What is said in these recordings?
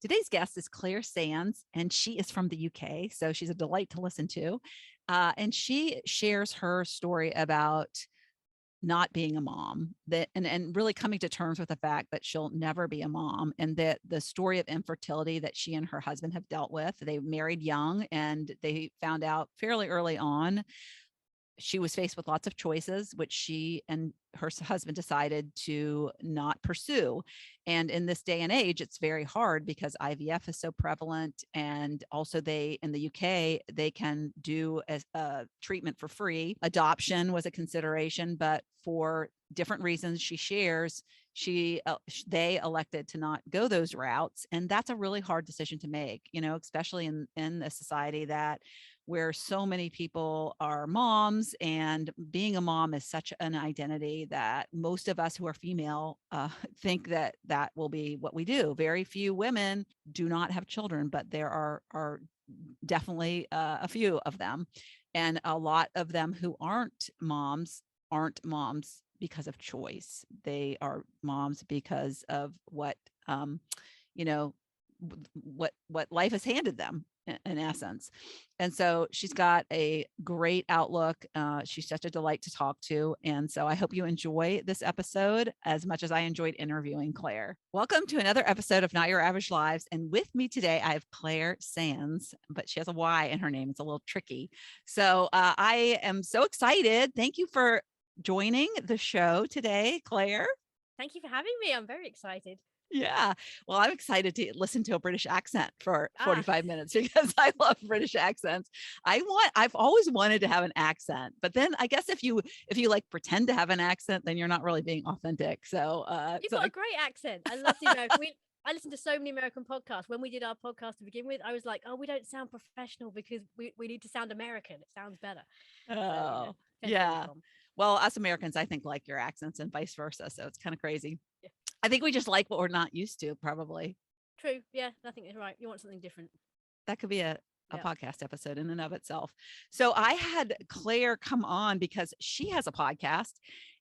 Today's guest is Claire Sands, and she is from the UK, so she's a delight to listen to. And she shares her story about not being a mom, that and really coming to terms with the fact that she'll never be a mom, and that the story of infertility that she and her husband have dealt with. They married young and they found out fairly early on she was faced with lots of choices, which she and her husband decided to not pursue. And in this day and age, it's very hard because IVF is so prevalent. And also, they in the UK, they can do a treatment for free. Adoption was a consideration, but for different reasons she shares, they elected to not go those routes. And that's a really hard decision to make, especially in a society that where so many people are moms, and being a mom is such an identity that most of us who are female think that will be what we do. Very few women do not have children, but there are definitely a few of them, and a lot of them who aren't moms because of choice. They are moms because of what you know what life has handed them, in essence. And so she's got a great outlook. She's such a delight to talk to. And so I hope you enjoy this episode as much as I enjoyed interviewing Claire. Welcome to another episode of Not Your Average Lives. And with me today, I have Claire Sands, but she has a Y in her name. It's a little tricky. So I am so excited. Thank you for joining the show today, Claire. Thank you for having me. I'm very excited. Yeah. Well, I'm excited to listen to a British accent for Ah, 45 minutes because I love British accents. I've always wanted to have an accent, but then I guess if you like pretend to have an accent, then you're not really being authentic. So, you've got a great accent. I love the American. I listen to so many American podcasts. When we did our podcast to begin with, I was like, oh, we don't sound professional because we need to sound American. It sounds better. So, oh, depends where you're yeah. from. Well, us Americans, I think, like your accents and vice versa. So it's kind of crazy. Yeah. I think we just like what we're not used to, probably. True. Yeah, I think it's right. You want something different. That could be a Yeah. podcast episode in and of itself. So I had Claire come on because she has a podcast,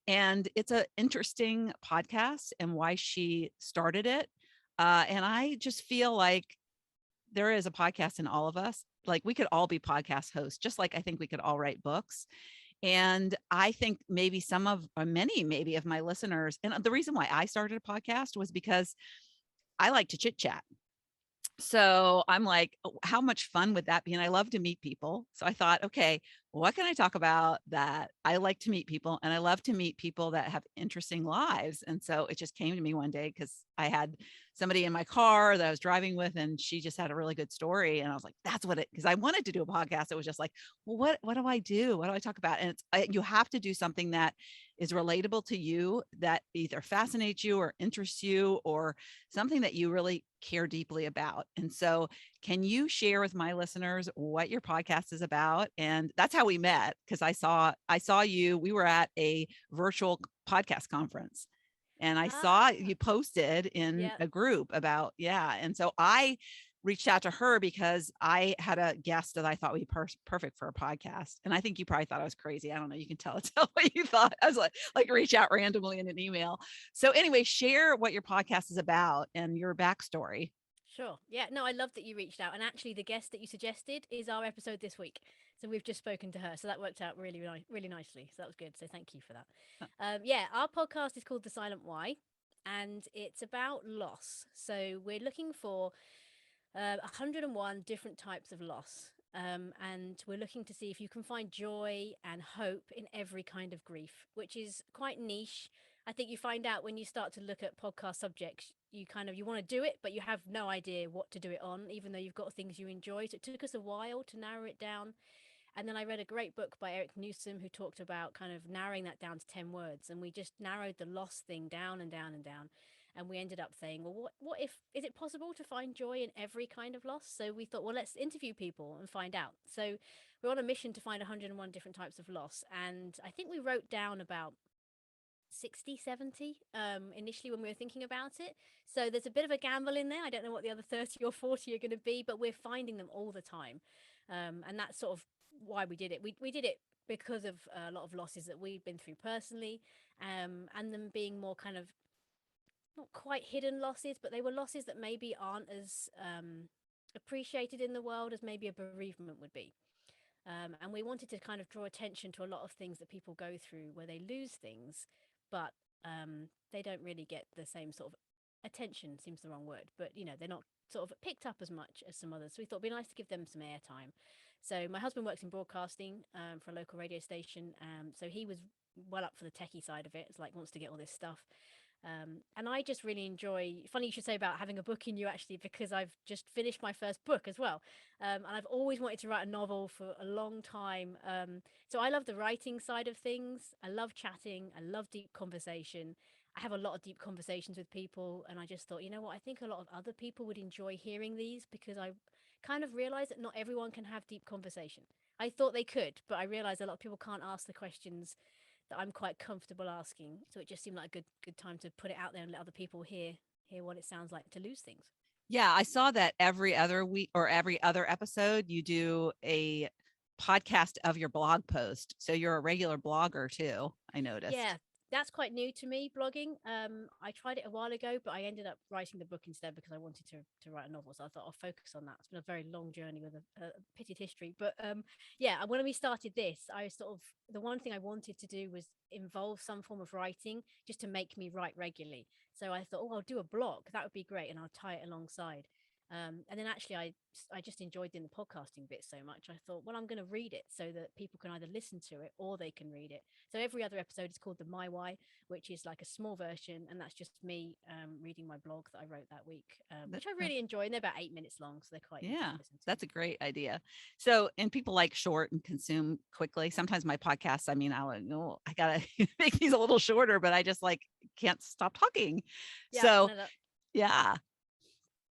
and it's an interesting podcast and why she started it. And I just feel like there is a podcast in all of us. Like we could all be podcast hosts, just like I think we could all write books. And I think maybe some of, or many, maybe of my listeners, and the reason why I started a podcast was because I like to chit chat. So I'm like, "Oh, how much fun would that be?" And I love to meet people. So I thought, okay, what can I talk about that I like to meet people? And I love to meet people that have interesting lives. And so it just came to me one day because I had somebody in my car that I was driving with, and she just had a really good story. And I was like, that's what it, because I wanted to do a podcast. It was just like, well, what do I do? What do I talk about? And you have to do something that is relatable to you, that either fascinates you or interests you, or something that you really care deeply about. And so, can you share with my listeners what your podcast is about? And that's how we met, because I saw you. We were at a virtual podcast conference, and I saw Ah, you posted in yeah. a group about, yeah. And so I reached out to her because I had a guest that I thought would be perfect for a podcast. And I think you probably thought I was crazy. I don't know. You can tell what you thought. I was like reach out randomly in an email. So anyway, share what your podcast is about and your backstory. Sure. Yeah. No, I love that you reached out. And actually, the guest that you suggested is our episode this week. So we've just spoken to her. So that worked out really, really nicely. So that was good. So thank you for that. Yeah, our podcast is called The Silent Why, and it's about loss. So we're looking for 101 different types of loss. And we're looking to see if you can find joy and hope in every kind of grief, which is quite niche. I think you find out when you start to look at podcast subjects, you want to do it, but you have no idea what to do it on, even though you've got things you enjoy. So it took us a while to narrow it down. And then I read a great book by Eric Newsom who talked about kind of narrowing that down to 10 words. And we just narrowed the loss thing down and down and down. And we ended up saying, well, what if, is it possible to find joy in every kind of loss? So we thought, well, let's interview people and find out. So we're on a mission to find 101 different types of loss. And I think we wrote down about 60, 70 initially when we were thinking about it. So there's a bit of a gamble in there. I don't know what the other 30 or 40 are going to be, but we're finding them all the time. And that's sort of why we did it. We did it because of a lot of losses that we've been through personally, and them being more kind of not quite hidden losses, but they were losses that maybe aren't as appreciated in the world as maybe a bereavement would be. And we wanted to kind of draw attention to a lot of things that people go through where they lose things, but they don't really get the same sort of attention, seems the wrong word, but they're not sort of picked up as much as some others. So we thought it'd be nice to give them some airtime. So my husband works in broadcasting for a local radio station. So he was well up for the techie side of it. It's like wants to get all this stuff. And I just really enjoy. Funny you should say about having a book in you, actually, because I've just finished my first book as well, and I've always wanted to write a novel for a long time. So I love the writing side of things. I love chatting. I love deep conversation. I have a lot of deep conversations with people, and I just thought, you know what? I think a lot of other people would enjoy hearing these because I kind of realized that not everyone can have deep conversation. I thought they could, but I realized a lot of people can't ask the questions that I'm quite comfortable asking. So it just seemed like a good time to put it out there and let other people hear what it sounds like to lose things. Yeah, I saw that every other week or every other episode you do a podcast of your blog post. So you're a regular blogger too, I Yeah, noticed. that's quite new to me, blogging. I tried it a while ago, but I ended up writing the book instead because I wanted to write a novel. So I thought I'll focus on that. It's been a very long journey with a pitted history. But yeah, when we started this, I sort of the one thing I wanted to do was involve some form of writing just to make me write regularly. So I thought, oh, I'll do a blog. That would be great, and I'll tie it alongside. And then actually, I just enjoyed doing the podcasting bit so much. I thought, well, I'm going to read it so that people can either listen to it or they can read it. So every other episode is called the My Why, which is like a small version, and that's just me reading my blog that I wrote that week, That, which I really enjoy. And they're about 8 minutes long, so they're quite easy yeah, to listen to. that's a great idea. So, and people like short and consume quickly. Sometimes my podcasts, I mean, I would know I gotta make these a little shorter, but I just like can't stop talking. Yeah, So, no, that yeah,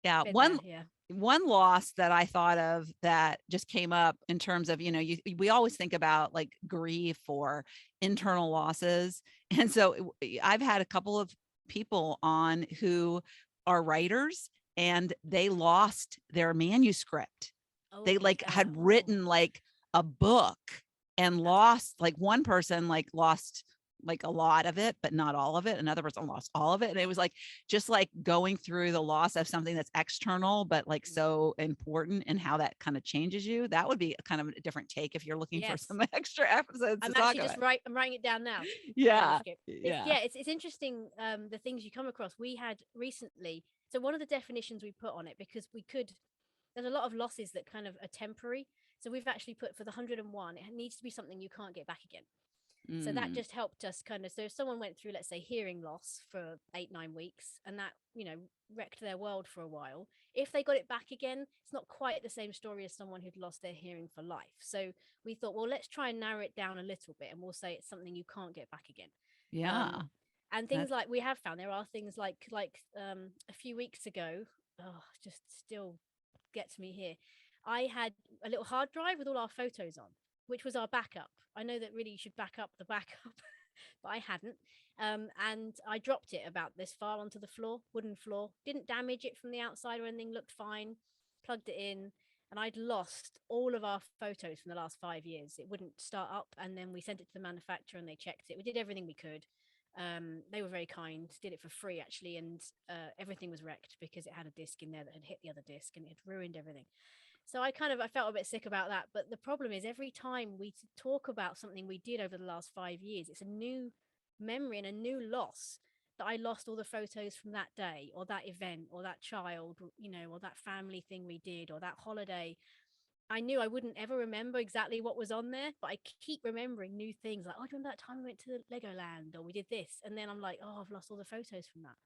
yeah. been there. Yeah. One loss that I thought of that just came up in terms of, we always think about like grief or internal losses. And so I've had a couple of people on who are writers and they lost their manuscript. They Oh, like had oh, written like a book and that's lost, like one person like lost like a lot of it, but not all of it. Another person lost all of it. And it was like, just like going through the loss of something that's external, but like mm, so important and how that kind of changes you. That would be a kind of a different take if you're looking for yes. some extra episodes to I'm talk actually about. I'm writing it down now. Yeah. Manuscript. It's Yeah. yeah, it's interesting the things you come across. We had recently, so one of the definitions we put on it because we could there's a lot of losses that kind of are temporary. So we've actually put for the 101, it needs to be something you can't get back again. So that Mm, just helped us kind of. So if someone went through, let's say, hearing loss for 8, 9 weeks, and that wrecked their world for a while, if they got it back again, it's not quite the same story as someone who'd lost their hearing for life. So we thought, well, let's try and narrow it down a little bit, and we'll say it's something you can't get back again. yeah. Um, and That, things like we have found there are things like a few weeks ago. Oh, just still gets me here. I had a little hard drive with all our photos on, which was our backup. I know that really you should back up the backup, but I hadn't. And I dropped it about this far onto the floor, wooden floor. Didn't damage it from the outside or anything, looked fine. Plugged it in, and I'd lost all of our photos from the last 5 years. It wouldn't start up, and then we sent it to the manufacturer and they checked it. We did everything we could. They were very kind, did it for free actually, and everything was wrecked because it had a disc in there that had hit the other disc and it had ruined everything. So I felt a bit sick about that. But the problem is every time we talk about something we did over the last 5 years, it's a new memory and a new loss that I lost all the photos from that day or that event or that child, or that family thing we did or that holiday. I knew I wouldn't ever remember exactly what was on there, but I keep remembering new things like, oh, I remember that time we went to Legoland or we did this. And then I'm like, oh, I've lost all the photos from that.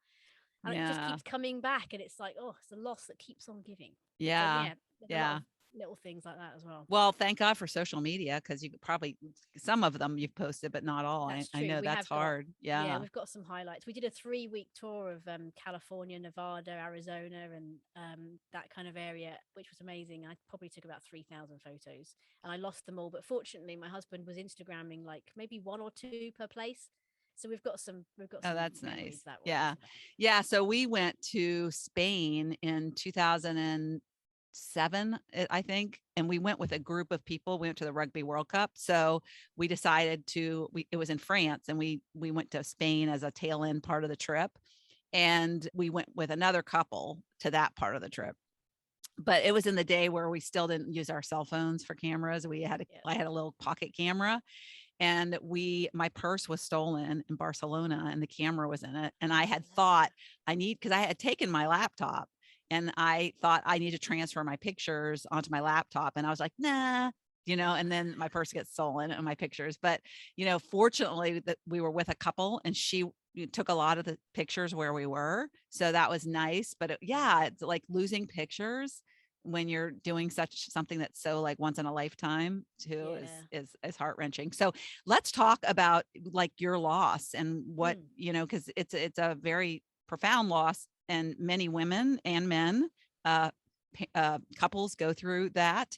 And it just yeah. keeps coming back. And it's like, oh, it's a loss that keeps on giving. So, Yeah. yeah, there's a lot of Yeah. little things like that as well. Well, thank God for social media because you could probably some of them you've posted, but not all. That's I true. know We that's have got, hard. yeah, Yeah. we've got some highlights. We did a 3 week tour of California, Nevada, Arizona, and that kind of area, which was amazing. I probably took about 3,000 photos and I lost them all. But fortunately, my husband was Instagramming like maybe one or two per place. So we've got Oh, some that's memories nice. that way. Yeah. So. Yeah. So we went to Spain in 2007, I think, and we went with a group of people. We went to the Rugby World Cup. So we decided it was in France and we went to Spain as a tail end part of the trip. And we went with another couple to that part of the trip. But it was in the day where we still didn't use our cell phones for cameras. Yeah. I had a little pocket camera, and my purse was stolen in Barcelona and the camera was in it. And I had thought because I had taken my laptop, and I thought I need to transfer my pictures onto my laptop. And I was like, nah, and then my purse gets stolen and my pictures. But, fortunately that we were with a couple, and she took a lot of the pictures where we were. So that was nice. But yeah, it's like losing pictures when you're doing something that's so like once in a lifetime too Yeah. is heart-wrenching. So let's talk about like your loss and what, Mm. because it's a very profound loss, and many women and men, uh, couples go through that.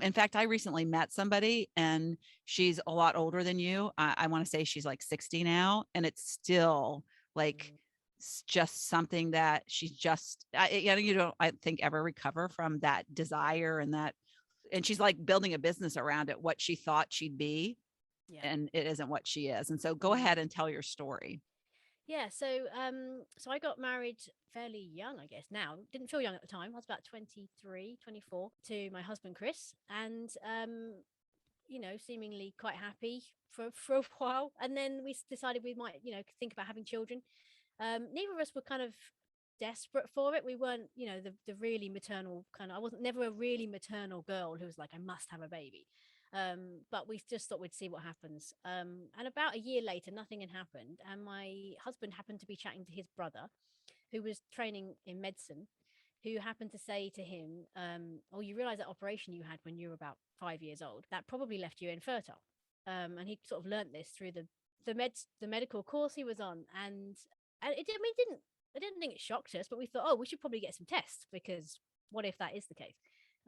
In fact, I recently met somebody, and she's a lot older than you. I want to say she's like 60 now, and it's still like Mm. just something that she's just, you don't, I think, ever recover from that desire and that. And she's like building a business around it, what she thought she'd be, Yeah. and it isn't what she is. And so go Mm. ahead and tell your story. Yeah, so I got married fairly young, I guess. Now, didn't feel young at the time. I was about 23, 24, to my husband Chris, and seemingly quite happy for a while. And then we decided we might, think about having children. Neither of us were kind of desperate for it. We weren't, the really maternal kind of. I wasn't never a really maternal girl who was like, I must have a baby. But we just thought we'd see what happens. And about a year later, nothing had happened, and my husband happened to be chatting to his brother, who was training in medicine, who happened to say to him, "Oh, you realize that operation you had when you were about 5 years old, that probably left you infertile." And he sort of learnt this through the medical course he was on, and it, I mean, didn't I didn't think it shocked us, but we thought, oh, we should probably get some tests, because what if that is the case?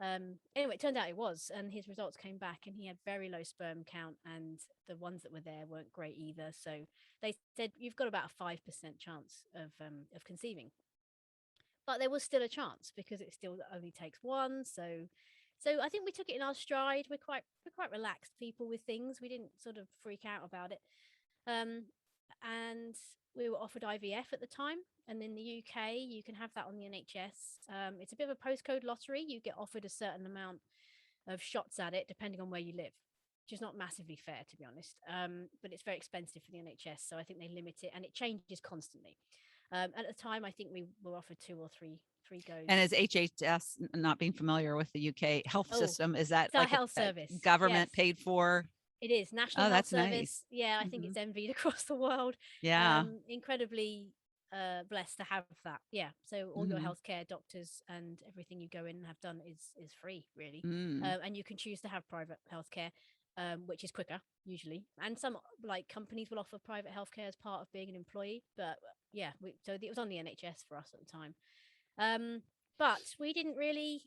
Anyway, it turned out it was, and his results came back, and he had very low sperm count, and the ones that were there weren't great either. So they said you've got about a 5% chance of conceiving, but there was still a chance because it still only takes one. So I think we took it in our stride. We're quite relaxed people with things. We didn't sort of freak out about it. Um, and we were offered IVF at the time. And in the UK, you can have that on the NHS. It's a bit of a postcode lottery. You get offered a certain amount of shots at it, depending on where you live, which is not massively fair, to be honest. But it's very expensive for the NHS. So I think they limit it, and it changes constantly. At the time, I think we were offered two or three And goes. is HHS, not being familiar with the UK health Oh, system, is that it's our like health a service. Yes, government paid for? it is National Oh, Health that's nice. Service. Yeah, I think Hmm. it's envied across the world. Yeah. Incredibly blessed to have that. Yeah, so all your Hmm. healthcare, doctors, and everything you go in and have done is free, really. Mm. And you can choose to have private healthcare, which is quicker usually. And some like companies will offer private healthcare as part of being an employee. But yeah, so it was on the NHS for us at the time. But we didn't really.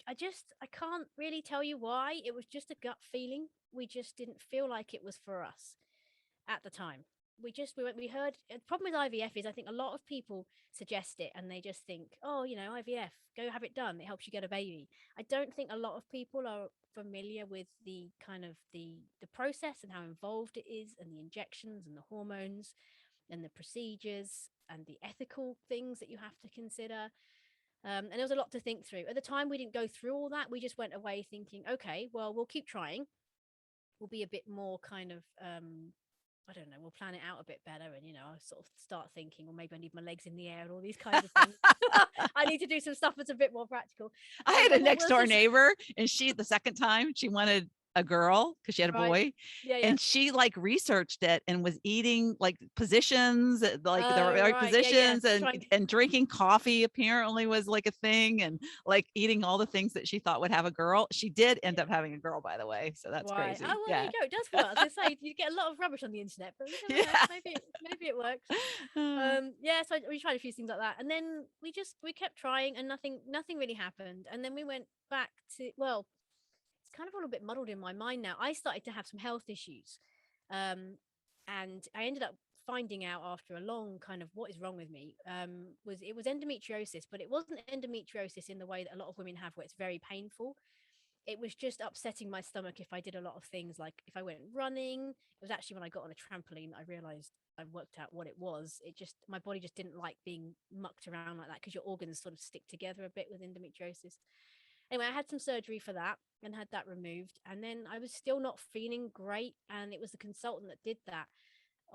I can't really tell you why. It was just a gut feeling. We just didn't feel like it was for us at the time. We heard the problem with IVF is I think a lot of people suggest it and they just think, oh, IVF, go have it done. It helps you get a baby. I don't think a lot of people are familiar with the kind of the process and how involved it is, and the injections and the hormones and the procedures and the ethical things that you have to consider. And there was a lot to think through. At the time, we didn't go through all that. We just went away thinking, okay, well, we'll keep trying. We'll be a bit more kind of, I don't know, we'll plan it out a bit better. And, I sort of start thinking, well, maybe I need my legs in the air and all these kinds of things. I need to do some stuff that's a bit more practical. I had a And then next we'll door just, neighbor, and the second time she wanted a girl because she had a right. boy, Yeah, yeah. and she like researched it and was eating like positions, like the Oh, right right. Yeah, yeah. positions, and Trying. drinking coffee apparently was like a thing, and like eating all the things that she thought would have a girl. She did end Yeah. up having a girl, by the way. So that's Right. crazy. Oh, well, there you Yeah. go. It does work. I was going to say, you get a lot of rubbish on the internet, but you never know. Yeah. Maybe it works. Yeah, so we tried a few things like that, and then we kept trying, and nothing really happened. And then we went back to, well, it's kind of all a bit muddled in my mind now. I started to have some health issues, and I ended up finding out after a long kind of what is wrong with me. Was endometriosis, but it wasn't endometriosis in the way that a lot of women have, where it's very painful. it was just upsetting my stomach if I did a lot of things. Like if I went running, it was actually when I got on a trampoline I realized, I worked out what it was. It just, my body just didn't like being mucked around like that, because your organs sort of stick together a bit with endometriosis. Anyway, I had some surgery for that and had that removed, and then I was still not feeling great, and it was the consultant that did that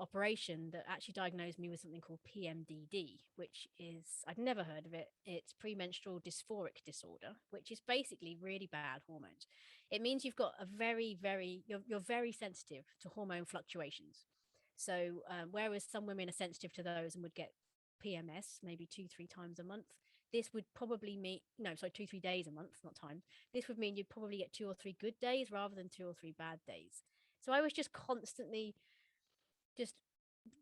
operation that actually diagnosed me with something called PMDD, which is, I've never heard of it. It's premenstrual dysphoric disorder, which is basically really bad hormones. It means you've got a you're very sensitive to hormone fluctuations. So, whereas some women are sensitive to those and would get PMS maybe 2, 3 times a month, this would probably mean, no, sorry, 2, 3 days a month, not times. This would mean you'd probably get 2 or 3 good days rather than 2 or 3 bad days. So I was just constantly just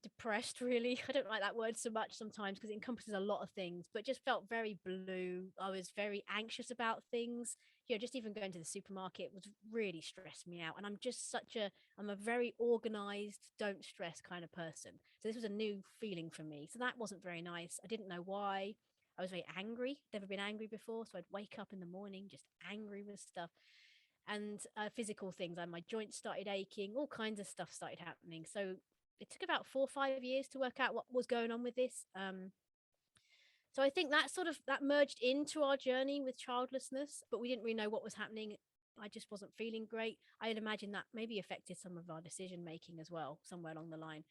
depressed, really. I don't like that word so much sometimes because it encompasses a lot of things, but just felt very blue. I was very anxious about things. Just even going to the supermarket was really stressed me out. And I'm a very organized, don't stress kind of person. So this was a new feeling for me. So that wasn't very nice. I didn't know why. I was very angry, never been angry before. So I'd wake up in the morning just angry with stuff. And physical things, like my joints started aching, all kinds of stuff started happening. So it took about 4 or 5 years to work out what was going on with this. So I think that merged into our journey with childlessness, but we didn't really know what was happening. I just wasn't feeling great. I'd imagine that maybe affected some of our decision making as well, somewhere along the line.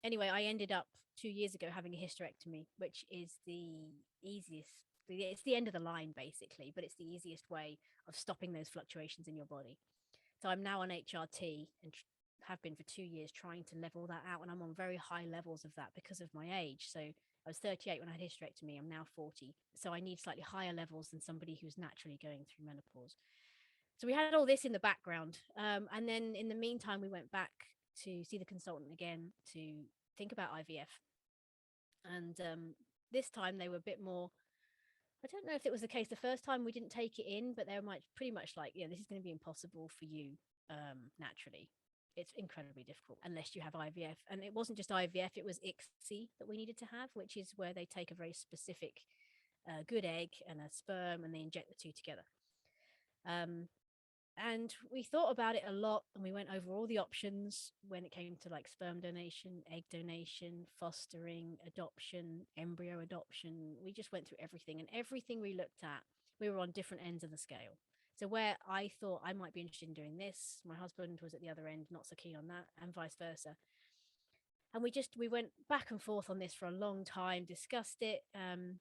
Anyway, I ended up 2 years ago having a hysterectomy, which is the easiest. It's the end of the line, basically, but it's the easiest way of stopping those fluctuations in your body. So I'm now on HRT and have been for 2 years trying to level that out. And I'm on very high levels of that because of my age. So I was 38 when I had hysterectomy. I'm now 40. So I need slightly higher levels than somebody who's naturally going through menopause. So we had all this in the background. And then in the meantime, we went back to see the consultant again to think about IVF. And this time they were a bit more, I don't know if it was the case the first time we didn't take it in, but they were pretty much like, yeah, this is going to be impossible for you naturally. It's incredibly difficult unless you have IVF. And it wasn't just IVF, it was ICSI that we needed to have, which is where they take a very specific good egg and a sperm and they inject the two together. And we thought about it a lot, and we went over all the options when it came to like sperm donation, egg donation, fostering, adoption, embryo adoption. We just went through everything, and everything we looked at, we were on different ends of the scale. So where I thought I might be interested in doing this, my husband was at the other end, not so keen on that, and vice versa. And we went back and forth on this for a long time, discussed it, and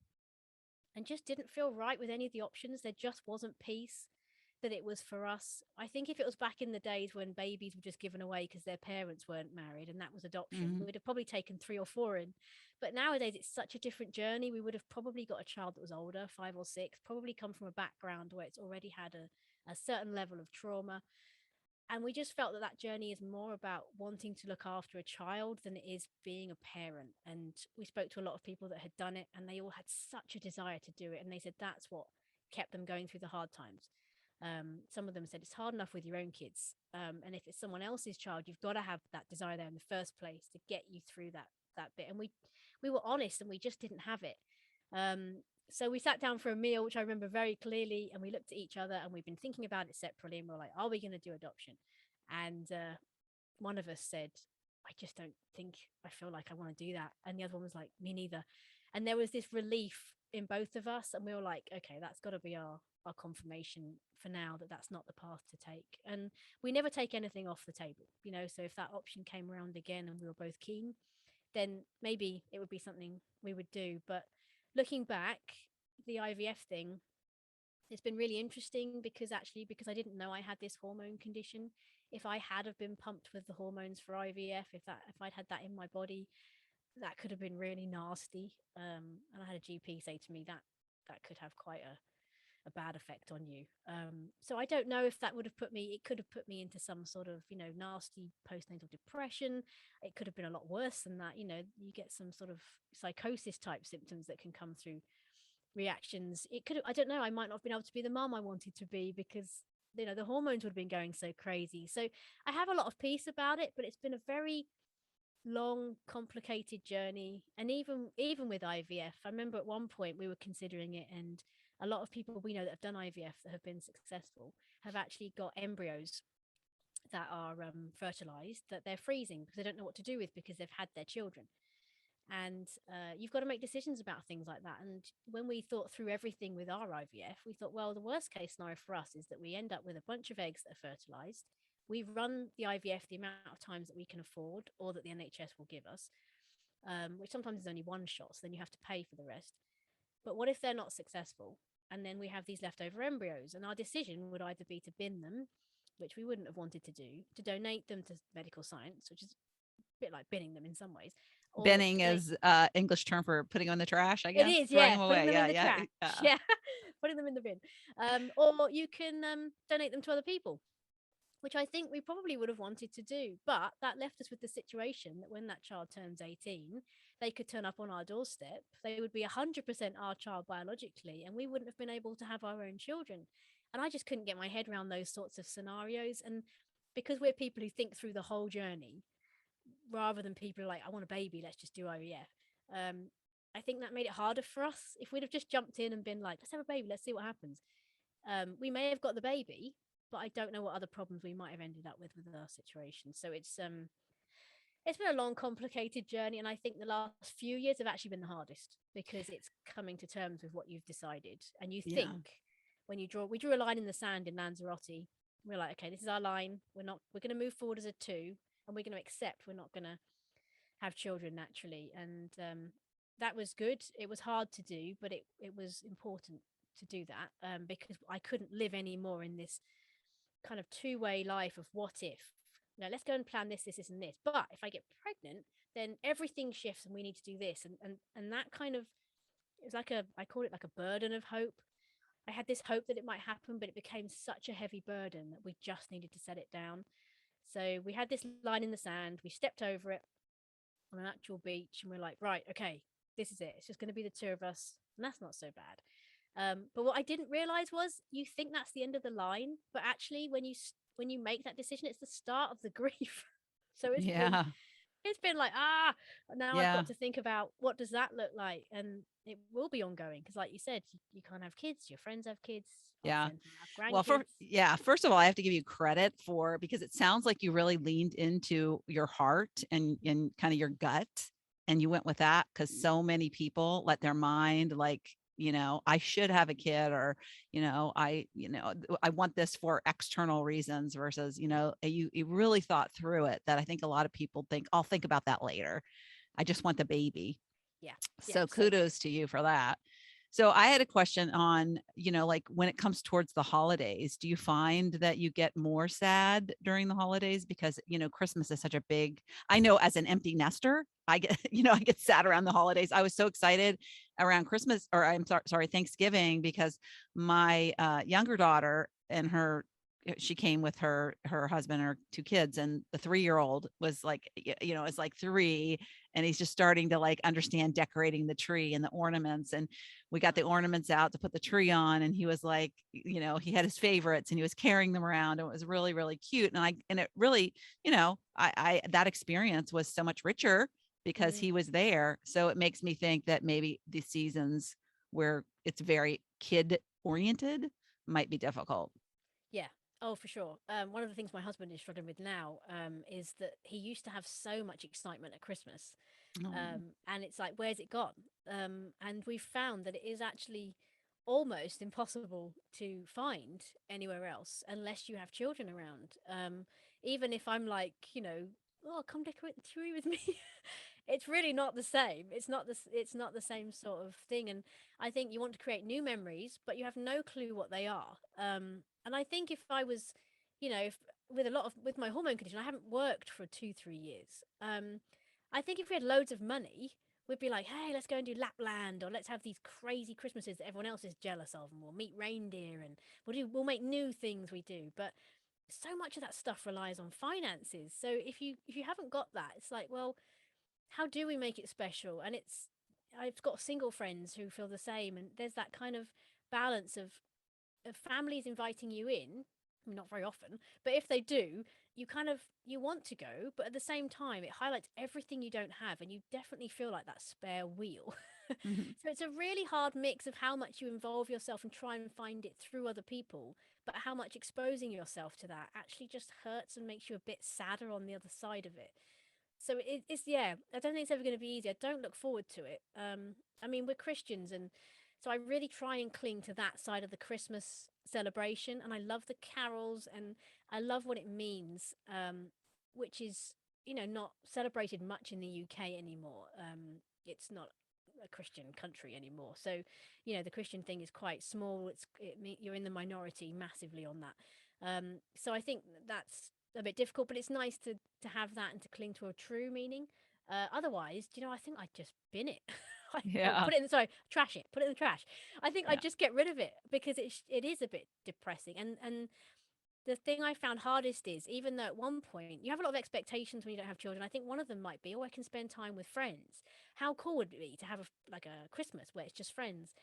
just didn't feel right with any of the options. There just wasn't peace that it was for us. I think if it was back in the days when babies were just given away because their parents weren't married and that was adoption, Mhm. we would have probably taken 3 or 4 in. But nowadays it's such a different journey. We would have probably got a child that was older, 5 or 6, probably come from a background where it's already had a certain level of trauma. And we just felt that that journey is more about wanting to look after a child than it is being a parent. And we spoke to a lot of people that had done it, and they all had such a desire to do it. And they said that's what kept them going through the hard times. Some of them said it's hard enough with your own kids, and if it's someone else's child, you've got to have that desire there in the first place to get you through that bit. And we were honest, and we just didn't have it. So we sat down for a meal, which I remember very clearly, and we looked at each other, and we've been thinking about it separately, and we're like, are we going to do adoption? And one of us said, I just don't think I feel like I want to do that, and the other one was like, me neither. And there was this relief in both of us, and we were like, okay, that's got to be our confirmation for now, that that's not the path to take. And we never take anything off the table, so if that option came around again and we were both keen, then maybe it would be something we would do. But looking back, the IVF thing, it's been really interesting because I didn't know I had this hormone condition. If I had have been pumped with the hormones for IVF, if I'd had that in my body, that could have been really nasty. And I had a GP say to me that could have quite a bad effect on you. So I don't know if that would have it could have put me into some sort of, nasty postnatal depression. It could have been a lot worse than that. You get some sort of psychosis type symptoms that can come through reactions. It could have, I don't know, I might not have been able to be the mom I wanted to be because, the hormones would have been going so crazy. So I have a lot of peace about it, but it's been a very long, complicated journey. And even with IVF, I remember at one point we were considering it, and a lot of people we know that have done IVF that have been successful have actually got embryos that are fertilized that they're freezing because they don't know what to do with because they've had their children. And you've got to make decisions about things like that. And when we thought through everything with our IVF, we thought, well, the worst case scenario for us is that we end up with a bunch of eggs that are fertilized. We run the IVF the amount of times that we can afford or that the NHS will give us, which sometimes is only one shot. So then you have to pay for the rest. But what if they're not successful? And then we have these leftover embryos. And our decision would either be to bin them, which we wouldn't have wanted to do, to donate them to medical science, which is a bit like binning them in some ways, or Binning donate. is English term for putting them in the trash, I It guess. is, Throwing yeah, them putting away. them Yeah, in the yeah, trash. yeah. Yeah, putting them in the bin. Or you can donate them to other people, which I think we probably would have wanted to do. But that left us with the situation that when that child turns 18, they could turn up on our doorstep. They would be 100% our child biologically, and we wouldn't have been able to have our own children. And I just couldn't get my head around those sorts of scenarios. And because we're people who think through the whole journey, rather than people who are like, I want a baby, let's just do IVF. I think that made it harder for us. If we'd have just jumped in and been like, let's have a baby, let's see what happens. We may have got the baby, but I don't know what other problems we might have ended up with our situation. So it's been a long, complicated journey, and I think the last few years have actually been the hardest because it's coming to terms with what you've decided. And you Yeah. think when we drew a line in the sand in Lanzarote. We're like, okay, this is our line. We're going to move forward as a two, and we're going to accept we're not going to have children naturally. And that was good. It was hard to do, but it was important to do that because I couldn't live anymore in this kind of two-way life of what if. Let's go and plan this, and this. But if I get pregnant, then everything shifts, and we need to do this, and that kind of it's like I call it like a burden of hope. I had this hope that it might happen, but it became such a heavy burden that we just needed to set it down. So we had this line in the sand. We stepped over it on an actual beach, and we're like, right, okay, this is it. It's just going to be the two of us, and that's not so bad. But what I didn't realize was you think that's the end of the line, but actually, when you make that decision, it's the start of the grief. So Yeah. it's been like now I've Yeah. got to think about what does that look like, and it will be ongoing because, like you said, you can't have kids. Your friends have kids. Our Yeah. friends have Well, grandkids. first of all, I have to give you credit for because it sounds like you really leaned into your heart and kind of your gut and you went with that because so many people let their mind like, I should have a kid or, I want this for external reasons versus, you really thought through it that I think a lot of people think, I'll think about that later. I just want the baby. Yeah, yeah, So so true. kudos to you for that. So I had a question on, like when it comes towards the holidays, do you find that you get more sad during the holidays? Because, Christmas is such a big, I know as an empty nester, I get, I get sad around the holidays. I was so excited around Christmas or sorry, Thanksgiving, because my younger daughter and she came with her husband, her two kids, and the 3-year-old was like, is like 3 and he's just starting to like understand decorating the tree and the ornaments. And we got the ornaments out to put the tree on. And he was like, he had his favorites and he was carrying them around. And it was really, really cute. And it really, that experience was so much richer because Mm, he was there. So it makes me think that maybe the seasons where it's very kid oriented might be difficult. yeah. Oh, for sure. One of the things my husband is struggling with now is that he used to have so much excitement at Christmas, Oh, and it's like, where's it gone? And we've found that it is actually almost impossible to find anywhere else unless you have children around. Even if I'm like, oh, come decorate the tree with me. It's really not the same. It's not the same sort of thing. And I think you want to create new memories, but you have no clue what they are. And I think if I was, if, with my hormone condition, I haven't worked for 2 3 years. I think if we had loads of money, we'd be like, hey, let's go and do Lapland, or let's have these crazy Christmases that everyone else is jealous of, and we'll meet reindeer, and we'll make new things we do. But so much of that stuff relies on finances. So if you haven't got that, it's like, well, how do we make it special? And I've got single friends who feel the same, and there's that kind of balance of families inviting you in. I mean, not very often, but if they do, you want to go, but at the same time, it highlights everything you don't have, and you definitely feel like that spare wheel. Mhm. So it's a really hard mix of how much you involve yourself and try and find it through other people, but how much exposing yourself to that actually just hurts and makes you a bit sadder on the other side of it. So it's yeah, I don't think it's ever going to be easy. I don't look forward to it. I mean, we're Christians, and so I really try and cling to that side of the Christmas celebration, and I love the carols, and I love what it means, which is, not celebrated much in the UK anymore. It's not a Christian country anymore, so the Christian thing is quite small. You're in the minority massively on that. So I think that's a bit difficult, but it's nice to have that and to cling to a true meaning. Otherwise, I think I'd just bin it. Or Yeah. put it in, sorry, trash it, put it in the trash. I think Yeah. I'd just get rid of it because it is a bit depressing. And the thing I found hardest is, even though at one point you have a lot of expectations when you don't have children, I think one of them might be, oh, I can spend time with friends. How cool would it be to have like a Christmas where it's just friends?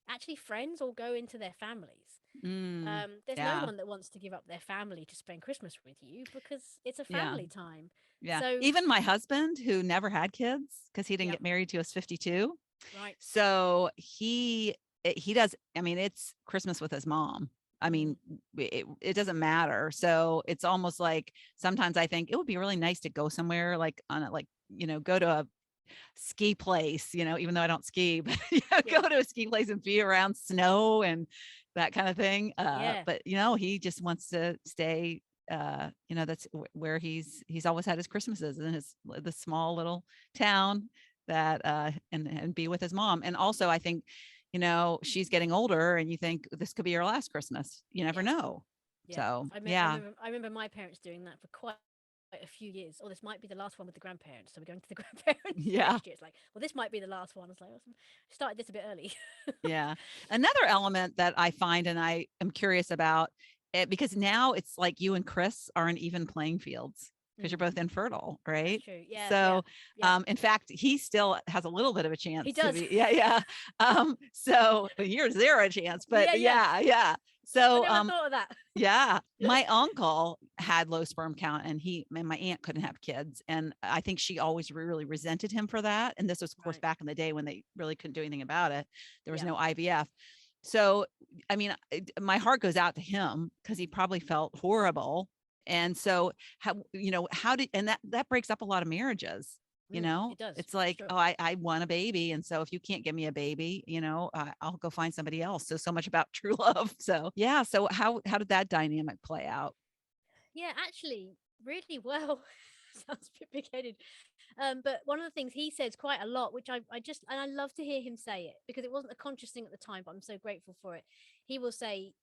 Actually, friends all go into their families. Mm, There's no yeah. one that wants to give up their family to spend Christmas with you because it's a Yeah. family time. Yeah. So, Even my husband, who never had kids because he didn't yeah, get married till he was 52. right. So he does. I mean, it's Christmas with his mom. I Mm, mean, it doesn't matter. So it's almost like sometimes I think it would be really nice to go somewhere like on a, like, go to a ski place, even though I don't ski, but yeah, go to a ski place and be around snow and that kind of thing. yeah. But he just wants to stay. That's where he's always had his Christmases in the small little town that and be with his mom. And also, I think, she's getting older, and you think this could be her last Christmas. You never Yeah, know. yeah. So I, me- yeah, I remember my parents doing that for quite a few years. Or this might be the last one with the grandparents. So we're going to the grandparents yeah. next year. It's like, well, this might be the last one. I was like, awesome. Started this a bit early. Yeah. Another element that I find and I am curious about it, because now it's like you and Chris are in even playing fields because you're Mm, both infertile, that's right? true. Yeah, yeah, So, yeah. in fact, he still has a little bit of a He chance to does. be, yeah, yeah. So you're zero chance, but Yeah, yeah. yeah, yeah. I So, never thought of that. yeah, my uncle had low sperm count, and my aunt couldn't have kids. And I think she always really resented him for that. And this was, of course, Right. back in the day when they really couldn't do anything about it. There was Yeah. no IVF. So, I mean, my heart goes out to him because he probably felt horrible. And so, how did, and that breaks up a lot of marriages. It does. It's It's like, true. oh, I want a baby. And so if you can't give me a baby, I'll go find somebody else. So much about true love. So yeah. So how did that dynamic play out? Yeah, actually, really well. Sounds a bit big-headed. But one of the things he says quite a lot, which I just, and I love to hear him say it because it wasn't a conscious thing at the time, but I'm so grateful for it. He will say,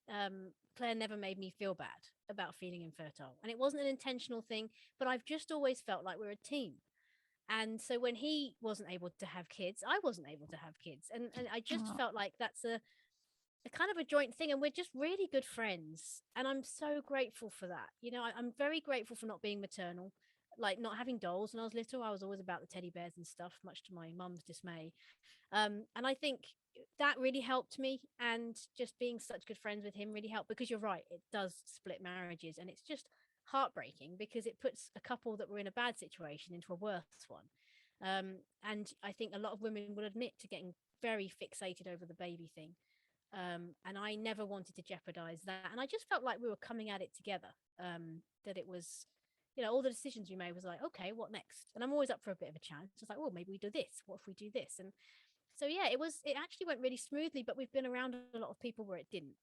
Claire never made me feel bad about feeling infertile. And it wasn't an intentional thing, but I've just always felt like we're a team. And so when he wasn't able to have kids, I wasn't able to have kids. And I just Oh, felt like that's a kind of a joint thing, and we're just really good friends, and I'm so grateful for that. I'm very grateful for not being maternal, like not having dolls when I was little. I was always about the teddy bears and stuff, much to my mum's dismay. And I think that really helped me, and just being such good friends with him really helped, because you're right, it does split marriages, and it's just heartbreaking because it puts a couple that were in a bad situation into a worse one. And I think a lot of women will admit to getting very fixated over the baby thing. And I never wanted to jeopardize that. And I just felt like we were coming at it together. That it was, all the decisions we made was like, okay, what next? And I'm always up for a bit of a challenge. It's like, well, maybe we do this. What if we do this? And so yeah, it actually went really smoothly, but we've been around a lot of people where it didn't.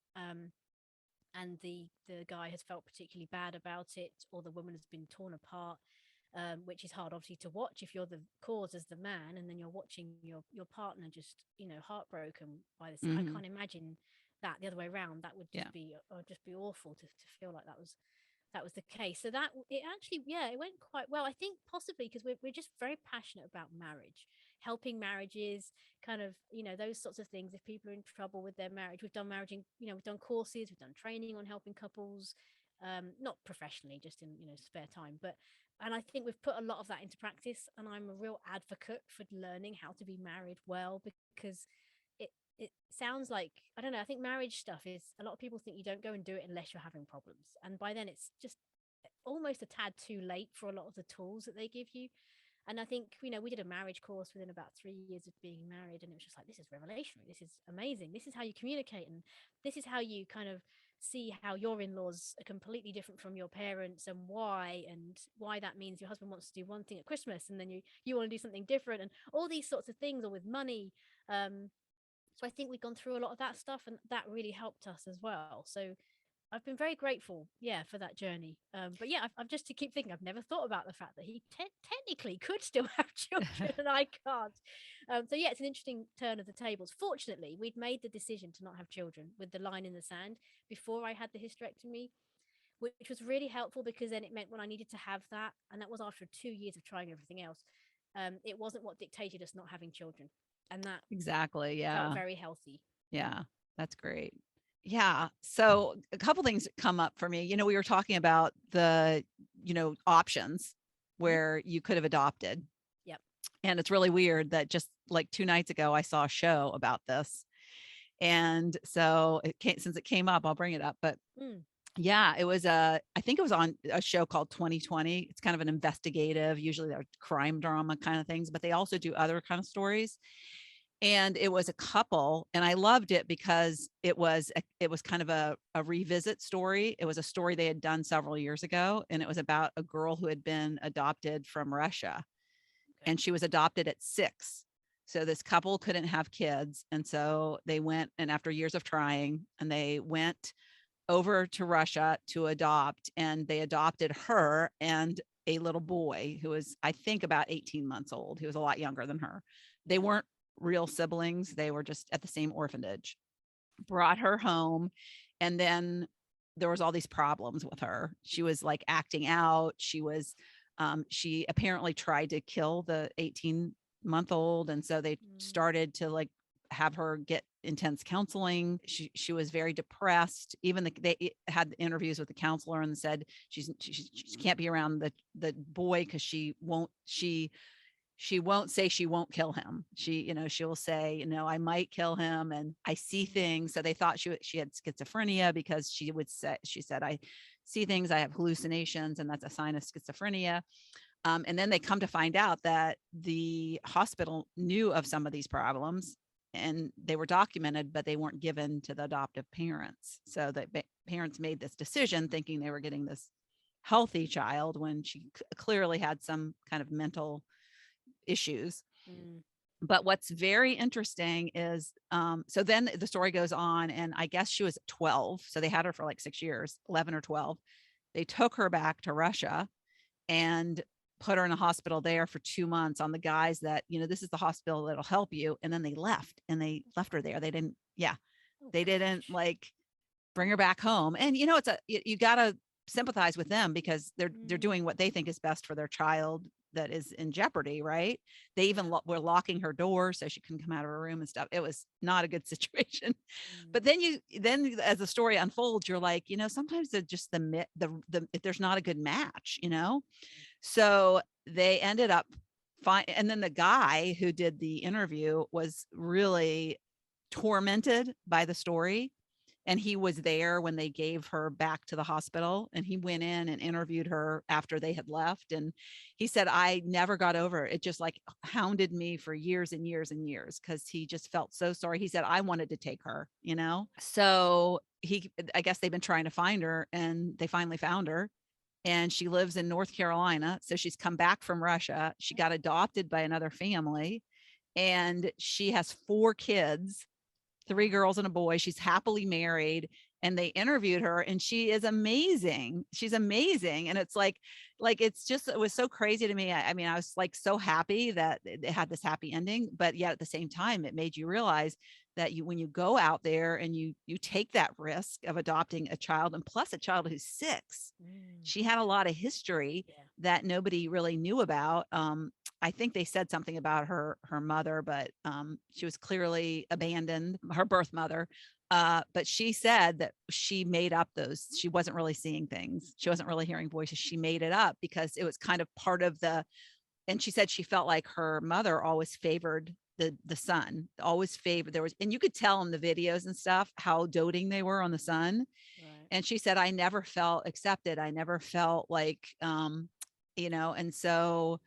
And the guy has felt particularly bad about it, or the woman has been torn apart, which is hard obviously to watch if you're the cause as the man, and then you're watching your partner just heartbroken by this. I mm-hmm. can't imagine that the other way around. That would Yeah. just be awful to feel like that was the case. So that it actually, yeah, it went quite well. I think possibly because we're just very passionate about marriage, helping marriages, kind of, those sorts of things. If people are in trouble with their marriage, we've done we've done courses, we've done training on helping couples, not professionally, just in spare time, but. And I think we've put a lot of that into practice. And I'm a real advocate for learning how to be married well, because it sounds like, I don't know, I think marriage stuff is, a lot of people think you don't go and do it unless you're having problems, and by then it's just almost a tad too late for a lot of the tools that they give you. And I think, we did a marriage course within about 3 years of being married, and it was just like, this is revelatory. This is amazing. This is how you communicate, and this is how you kind of see how your in-laws are completely different from your parents, and why that means your husband wants to do one thing at Christmas and then you want to do something different, and all these sorts of things, or with money. So I think we've gone through a lot of that stuff, and that really helped us as well. So I've been very grateful, yeah, for that journey. But yeah, I've just to keep thinking, I've never thought about the fact that he technically could still have children and I can't. So yeah, it's an interesting turn of the tables. Fortunately, we'd made the decision to not have children with the line in the sand before I had the hysterectomy, which was really helpful, because then it meant when I needed to have that, and that was after 2 years of trying everything else, it wasn't what dictated us not having children, and that Exactly. felt Yeah. very healthy. Yeah. That's great. Yeah. So a couple things come up for me. We were talking about the, options Mhm. where you could have adopted. Yep. And it's really weird that just like 2 nights ago, I saw a show about this. And so since it came up, I'll bring it up. But Mm. yeah, I think it was on a show called 2020. It's kind of an investigative, usually they're crime drama kind of things, but they also do other kind of stories. And it was a couple, and I loved it because it was kind of a revisit story. It was a story they had done several years ago, and it was about a girl who had been adopted from Russia, Okay. and she was adopted at 6. So this couple couldn't have kids, and so they went, and after years of trying, and they went over to Russia to adopt, and they adopted her and a little boy who was, I think, about 18 months old. He was a lot younger than her. They Yeah. weren't real siblings. They were just at the same orphanage. Brought her home, and then there was all these problems with her. She was like acting out. She apparently tried to kill the 18-month old, and so they Mm. started to like have her get intense counseling. She was very depressed. Even they had interviews with the counselor and said she can't be around the boy because she won't say she won't kill him. She'll say, I might kill him, and I see things. So they thought she had schizophrenia, because she said, I see things, I have hallucinations, and that's a sign of schizophrenia. And then they come to find out that the hospital knew of some of these problems, and they were documented, but they weren't given to the adoptive parents. So the parents made this decision thinking they were getting this healthy child when she clearly had some kind of mental issues. Mm. But what's very interesting is, so then the story goes on, and I guess she was 12. So they had her for like 6 years, 11 or 12. They took her back to Russia and put her in a hospital there for 2 months on the guise that, this is the hospital that'll help you. And then they left, and they left her there. They didn't, yeah, Oh they didn't gosh. like bring her back home. And, you got to sympathize with them, because they're Mm. doing what they think is best for their child that is in jeopardy, right? They even Yeah. were locking her door so she couldn't come out of her room and stuff. It was not a good situation. Mm. But then as the story unfolds, you're like, sometimes they're just the if there's not a good match. So they ended up fine. And then the guy who did the interview was really tormented by the story, and he was there when they gave her back to the hospital, and he went in and interviewed her after they had left, and he said, I never got over it. It just like hounded me for years and years and years, because he just felt so sorry. He said, I wanted to take her. So I guess they've been trying to find her, and they finally found her, and she lives in North Carolina. So she's come back from Russia. She got adopted by another family, and she has 4 kids, 3 Wow. girls and a boy. She's happily married, and they interviewed her, and she is amazing. She's amazing. And it's like it was so crazy to me. I mean, I was like so happy that it had this happy ending, but yet at the same time, it made you realize that when you go out there and you take that risk of adopting a child, and plus a child who's 6, Mm. she had a lot of history Yeah. that nobody really knew about. I think they said something about her mother, but she was clearly abandoned, her birth mother. But she said that she made up she wasn't really seeing things. She wasn't really hearing voices. She made it up because it was kind of part of and she said she felt like her mother always favored the son, always favored. And you could tell in the videos and stuff how doting they were on the son. Right. And she said, I never felt accepted. I never felt like, and so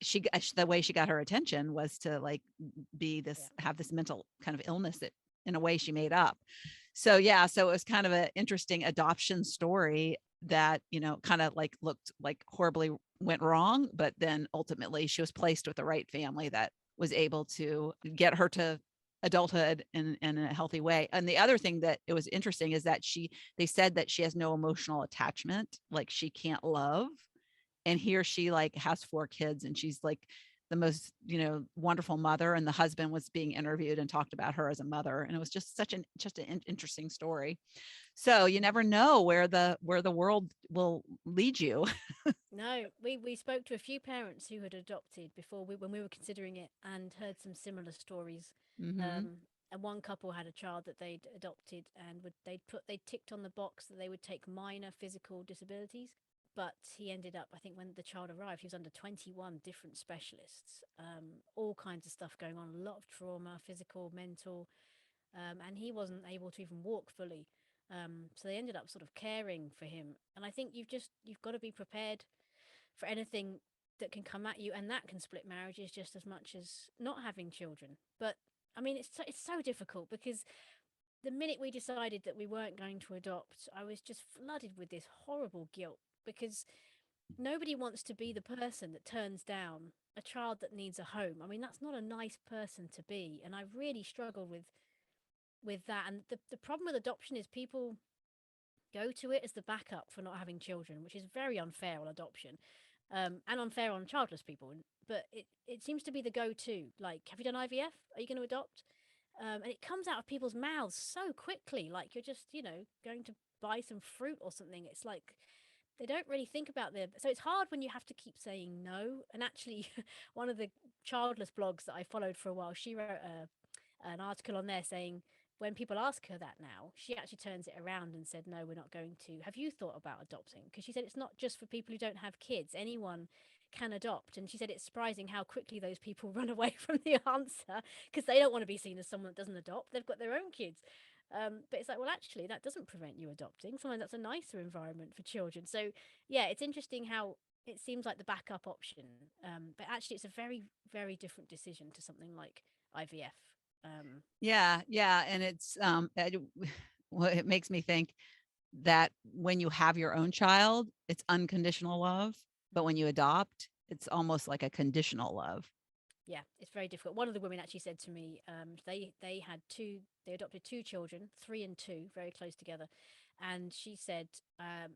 the way she got her attention was to like be Yeah. this, have this mental kind of illness that in a way she made up. So yeah, so it was kind of an interesting adoption story that, you know, kind of like looked like horribly went wrong, but then ultimately she was placed with the right family that was able to get her to adulthood in a healthy way. And the other thing that it was interesting is that they said that she has no emotional attachment, like she can't love. And here she like has 4 kids and she's like the most, you know, wonderful mother. And the husband was being interviewed and talked about her as a mother. And it was just an interesting story. So you Mm. never know where the world will lead you. No, we spoke to a few parents who had adopted before when we were considering it and heard some similar stories. Mm-hmm. And one couple had a child that they'd adopted and they ticked on the box that they would take minor physical disabilities. But he ended up, I think when the child arrived, he was under 21 different specialists, all kinds of stuff going on, a lot of trauma, physical, mental, and he wasn't able to even walk fully. So they ended up sort of caring for him. And I think you've got to be prepared for anything that can come at you, and that can split marriages just as much as not having children. But I mean, it's so difficult because the minute we decided that we weren't going to adopt, I was just flooded with this horrible guilt because nobody wants to be the person that turns down a child that needs a home. I mean, that's not a nice person to be, and I really struggled with that. And the problem with adoption is people go to it as the backup for not having children, which is very unfair on adoption, and unfair on childless people. But it seems to be the go-to. Like, have you done IVF? Are you going to adopt? And it comes out of people's mouths so quickly, like you're just, going to buy some fruit or something. It's like they don't really think about the. So it's hard when you have to keep saying no. And actually, one of the childless blogs that I followed for a while, she wrote an article on there saying when people ask her that now, she actually turns it around and said, "No, we're not going to. Have you thought about adopting?" Because she said it's not just for people who don't have kids. Anyone can adopt. And she said it's surprising how quickly those people run away from the answer because they don't want to be seen as someone that doesn't adopt. They've got their own kids. But it's like, well, actually, that doesn't prevent you adopting. Sometimes that's a nicer environment for children. So, yeah, it's interesting how it seems like the backup option. But actually, it's a very, very different decision to something like IVF. Um, Yeah, yeah. And it's well, it makes me think that when you have your own child, it's unconditional love, but when you adopt, it's almost like a conditional love. yeah, it's very difficult. One of the women actually said to me, they adopted 2 children, 3 and 2, very close together, and she said,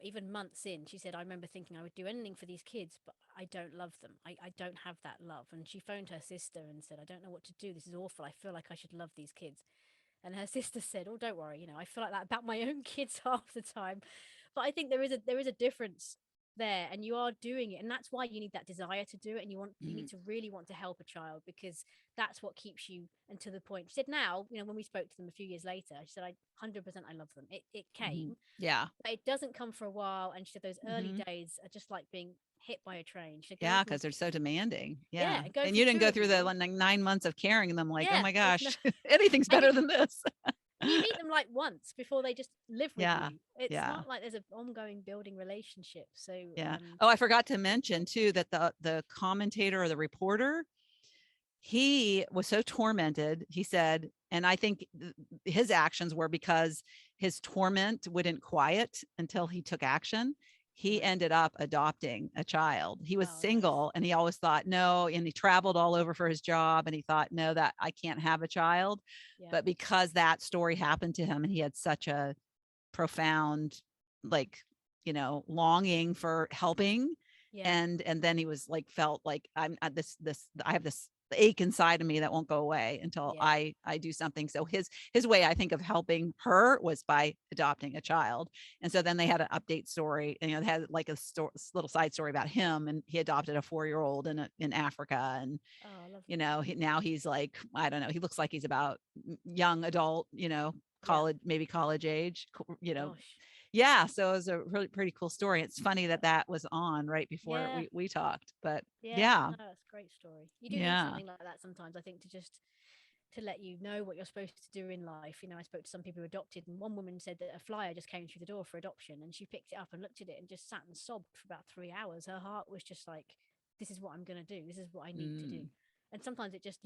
even months in, she said, I remember thinking I would do anything for these kids, but I don't love them. I don't have that love. And she phoned her sister and said, I don't know what to do. This is awful. I feel like I should love these kids. And her sister said, "Oh, don't worry. I feel like that about my own kids half the time." But I think there is a difference there, and you are doing it, and that's why you need that desire to do it, and you need Mhm, to really want to help a child because that's what keeps you. And to the point, she said, now when we spoke to them a few years later, she said, "100% I love them. It mhm. came, Yeah. but it doesn't come for a while." And she said those early Mhm. days are just like being hit by a train. She said going Yeah, from because they're so demanding. yeah, Yeah. and going And from you didn't two go of through the you, like 9 months of carrying them like, oh yeah, my there's no, gosh, anything's and you better than this. and you meet them like once before they just live with Yeah. you. It's Yeah. not like there's an ongoing building relationship. So, Yeah. Oh, I forgot to mention too that the commentator or the reporter, he was so tormented, he said, and I think his actions were because his torment wouldn't quiet until he took action. He right. ended up adopting a child. He was Oh, nice. single and he always thought no, and he traveled all over for his job and he thought no, that I can't have a child. Yeah. But because that story happened to him and he had such a profound, like, longing for helping, Yeah. and then he was like, felt like I'm at this I have this ache inside of me that won't go away until Yeah. I do something. So his way, I think, of helping her was by adopting a child. And so then they had an update story, and they had like a little side story about him, and he adopted a 4-year old in Africa. And Oh, lovely. now he's like, I don't know, he looks like he's about young adult, Yeah. college, maybe college age, Gosh. yeah. So it was a really pretty cool story. It's funny that was on right before Yeah. we talked, but Yeah. yeah. No, that's a great story. You do need Yeah. something like that sometimes, I think, to let you know what you're supposed to do in life. I spoke to some people who adopted, and one woman said that a flyer just came through the door for adoption, and she picked it up and looked at it and just sat and sobbed for about 3 hours. Her heart was just like, this is what I'm going to do. This is what I need to do. Mm, And sometimes it just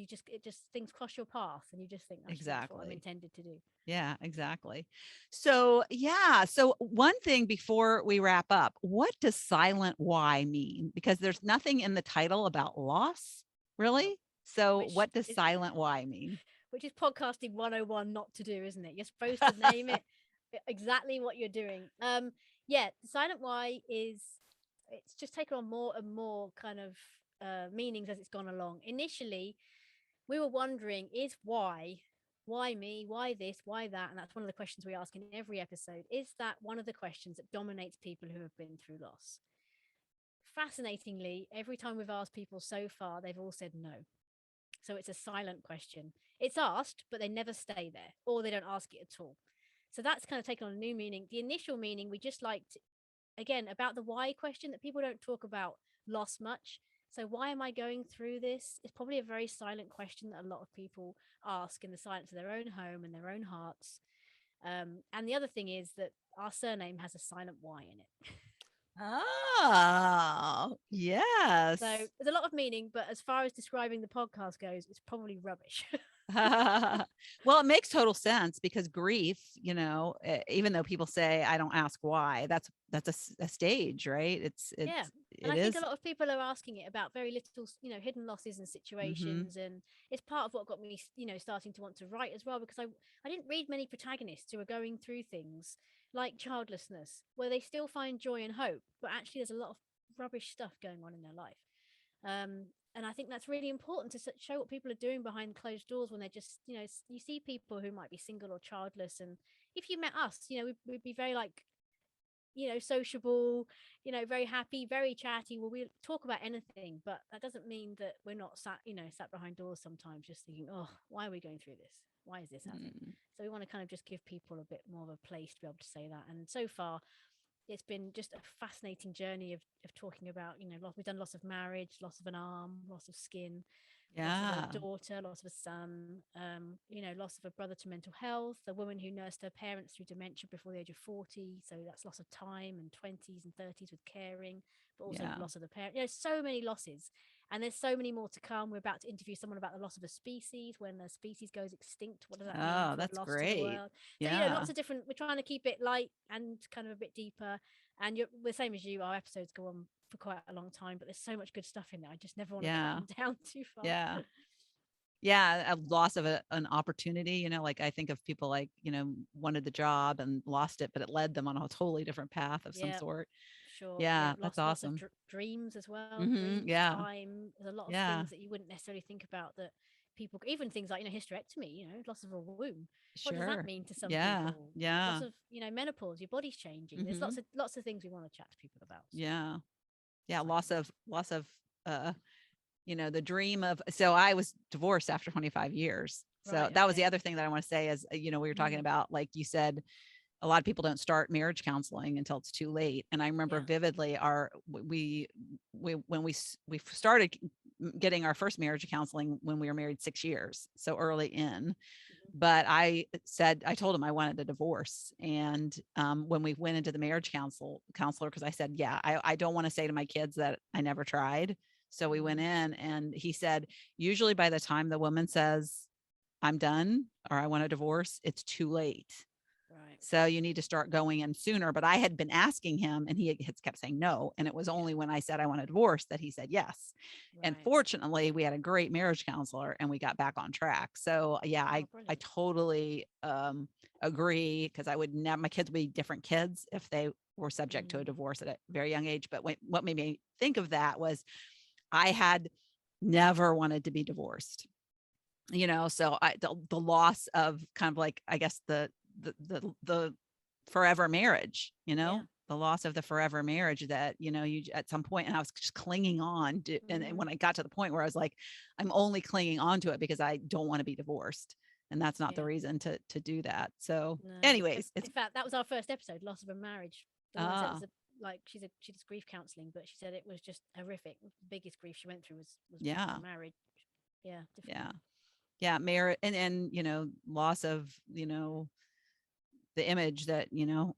things cross your path and you just think actually that's what I'm exactly. intended to do. Yeah, exactly. So, yeah. So, one thing before we wrap up, what does silent why mean? Because there's nothing in the title about loss, No, really. So, which what does is silent why mean? which is podcasting 101 not to do, isn't it? You're supposed to name it exactly what you're doing. Yeah, the silent why is it's just taken on more and more kind of meanings as it's gone along. Initially, we were wondering is why me, why this, why that, and that's one of the questions we ask in every episode. Is that one of the questions that dominates people who have been through loss? Fascinatingly, every time we've asked people so far, they've all said no. So it's a silent question. It's asked, but they never stay there, or they don't ask it at all. So that's kind of taken on a new meaning. The initial meaning we just liked, again, about the why question, that people don't talk about loss much. So why am I going through this? It's probably a very silent question that a lot of people ask in the silence of their own home and their own hearts. And the other thing is that our surname has a silent Y in it. Oh, So yes. there's a lot of meaning, but as far as describing the podcast goes, it's probably rubbish. Well, it makes total sense because grief, even though people say I don't ask why, that's a stage, right? Yeah. And It I think a is. lot of people are asking it about very little, hidden losses and Mm-hmm. situations. And it's part of what got me, starting to want to write as well, because I didn't read many protagonists who are going through things like childlessness, where they still find joy and hope, but actually there's a lot of rubbish stuff going on in their life. And I think that's really important to show what people are doing behind closed doors when they're just, you see people who might be single or childless. And if you met us, we'd be very like, sociable, very happy, very chatty. Well, we talk about anything, but that doesn't mean that we're not sat behind doors sometimes just thinking, oh, why are we going through this? Why is this happening? Mm. So we want to kind of just give people a bit more of a place to be able to say that. And so far, it's been just a fascinating journey of talking about, we've done loss of marriage, loss of an arm, loss of skin, loss of a Yeah. daughter, loss of a son, loss of a brother to mental health, a woman who nursed her parents through dementia before the age of 40. So that's loss of time and 20s and 30s with caring, but also Yeah. loss of the parent. So many losses. And there's so many more to come. We're about to interview someone about the loss of a species. When a species goes extinct, what does that mean Oh, for a that's loss to the great. world? So, Yeah. lots of different, we're trying to keep it light and kind of a bit deeper. And you're the same as you, our episodes go on for quite a long time, but there's so much good stuff in there. I just never want to cut Yeah. them down too far. Yeah. Yeah, a loss of an opportunity, like I think of people like, wanted the job and lost it, but it led them on a totally different path of some Yeah, sort. sure. Yeah, Yeah, that's lots of awesome. dreams as well. Mm-hmm. Dreams, Yeah. time. There's a lot of Yeah. things that you wouldn't necessarily think about that people, even things like hysterectomy. Loss of a womb. What does that Sure. mean to some Yeah. people? Loss Yeah. of menopause. Your body's changing. There's Mm-hmm. lots of things we want to chat to people about. So Yeah. Yeah. silent why. Loss of uh the dream of, so I was divorced after 25 years. So Right. that was the Okay. other thing that I want to say is, we were talking Mm, about, like you said, a lot of people don't start marriage counseling until it's too late. And I remember yeah. vividly when we started getting our first marriage counseling when we were married 6 years, so early in. Mhm. But I told him I wanted a divorce. And when we went into the marriage counselor, because I said, yeah, I don't want to say to my kids that I never tried. So we went Mm, in and he said, usually by the time the woman says, I'm done or I want a divorce, it's too late. right. So you need to start going in sooner. But I had been asking him and he had kept saying no. And it was Yeah. only when I said I want a divorce that he said yes. And Right. fortunately, we had a great marriage counselor and we got back on track. So yeah, Oh, I brilliant. totally agree, because I would never, my kids would be different kids if they were subject to a Mm, divorce at a very young age. But what made me think of that was I had never wanted to be divorced. So the loss of kind of like, I guess the forever marriage, yeah. the loss of the forever marriage that, you at some point, and I was just clinging on to, and Mm, when I got to the point where I was like, I'm only clinging on to it because I don't want to be divorced. And that's not the yeah. reason to do that. So No. anyways, it's, In fact, that was our first episode, loss of a marriage. The woman said it was ah, like she does grief counselling, but she said it was just horrific. The biggest grief she went through was yeah, a marriage. Yeah, yeah, difficult. yeah. Merit and, loss of, the image that,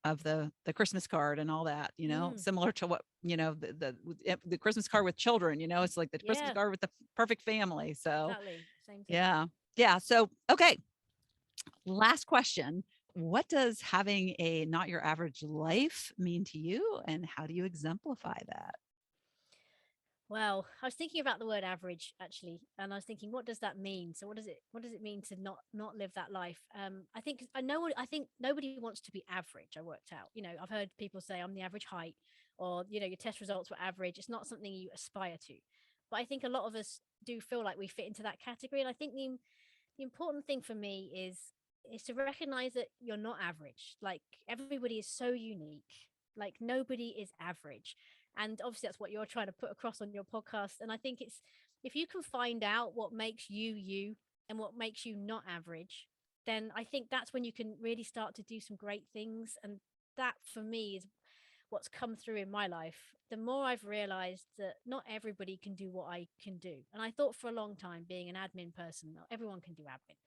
of the Christmas card and all that, Mm, similar to what, the Christmas card with children, it's like the Christmas yeah, card with the perfect family. So exactly. Same thing. yeah. Yeah. So, okay. Last question. What does having a not your average life mean to you, and how do you exemplify that? Well, I was thinking about the word average actually, and I was thinking, what does that mean? So, what does it mean to not live that life? I think nobody wants to be average. I worked out. I've heard people say I'm the average height, or your test results were average. It's not something you aspire to, but I think a lot of us do feel like we fit into that category. And I think the important thing for me is to recognize that you're not average. Like everybody is so unique. Like nobody is average. And obviously that's what you're trying to put across on your podcast. And I think it's if you can find out what makes you you and what makes you not average, then I think that's when you can really start to do some great things. And that for me is what's come through in my life, the more I've realized that not everybody can do what I can do. And I thought for a long time, being an admin person, not everyone can do admin.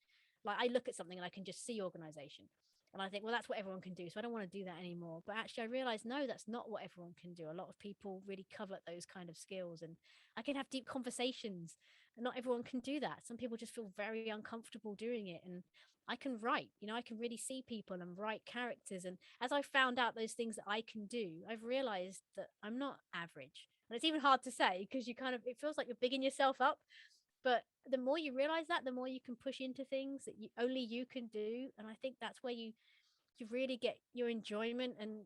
Like I look at something and I can just see organization. And I think, well, that's what everyone can do. So I don't want to do that anymore. But actually, I realized, no, that's not what everyone can do. A lot of people really covet those kind of skills. And I can have deep conversations. And not everyone can do that. Some people just feel very uncomfortable doing it. And I can write, I can really see people and write characters. And as I found out those things that I can do, I've realized that I'm not average. And it's even hard to say because it feels like you're bigging yourself up. But the more you realize that, the more you can push into things that only you can do. And I think that's where you really get your enjoyment. And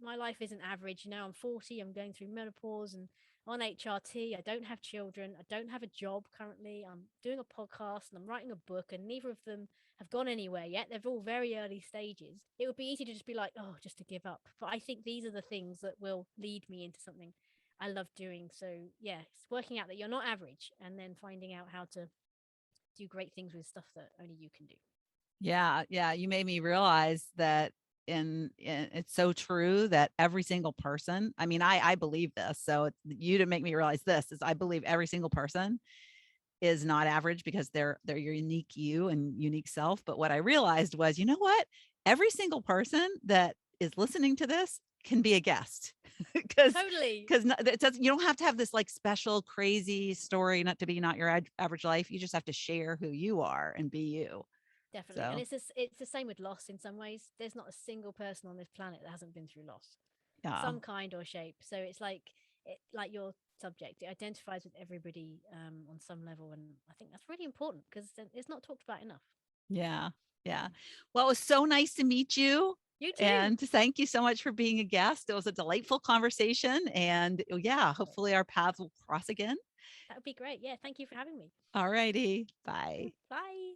my life isn't average. I'm 40, I'm going through menopause and on HRT. I don't have children, I don't have a job currently. I'm doing a podcast and I'm writing a book, and neither of them have gone anywhere yet. They're all very early stages. It would be easy to just be like, oh, just to give up, but I think these are the things that will lead me into something I love doing. So yeah, it's working out that you're not average and then finding out how to do great things with stuff that only you can do. Yeah, yeah, you made me realize that in it's so true that every single person, I mean, I believe this. So you to make me realize this is I believe every single person is not average because they're your unique you and unique self. But what I realized was, you know what? Every single person that is listening to this can be a guest because Totally. it says you don't have to have this like special crazy story not to be not your average life. You just have to share who you are and be you. Definitely. And So it's the same with loss in some ways. There's not a single person on this planet that hasn't been through loss, yeah. some kind or shape. So it's like your subject. It identifies with everybody on some level. And I think that's really important because it's not talked about enough. Yeah. Yeah. Well, it was so nice to meet you. You too. And thank you so much for being a guest. It was a delightful conversation. And yeah, hopefully our paths will cross again. That would be great. Yeah. Thank you for having me. All righty. Bye. Bye.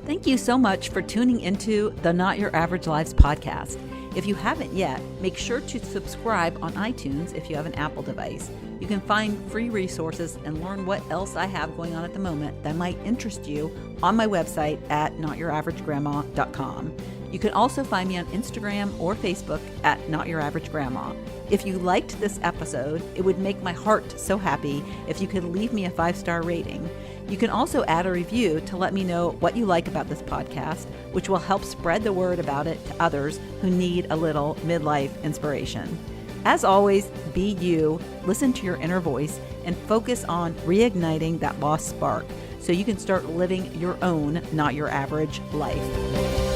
Thank you so much for tuning into the Not Your Average Lives podcast. If you haven't yet, make sure to subscribe on iTunes if you have an Apple device. You can find free resources and learn what else I have going on at the moment that might interest you on my website at notyouraveragegrandma.com. You can also find me on Instagram or Facebook at Not Your Average Grandma. If you liked this episode, it would make my heart so happy if you could leave me a 5-star rating. You can also add a review to let me know what you like about this podcast, which will help spread the word about it to others who need a little midlife inspiration. As always, be you, listen to your inner voice, and focus on reigniting that lost spark so you can start living your own, not your average life.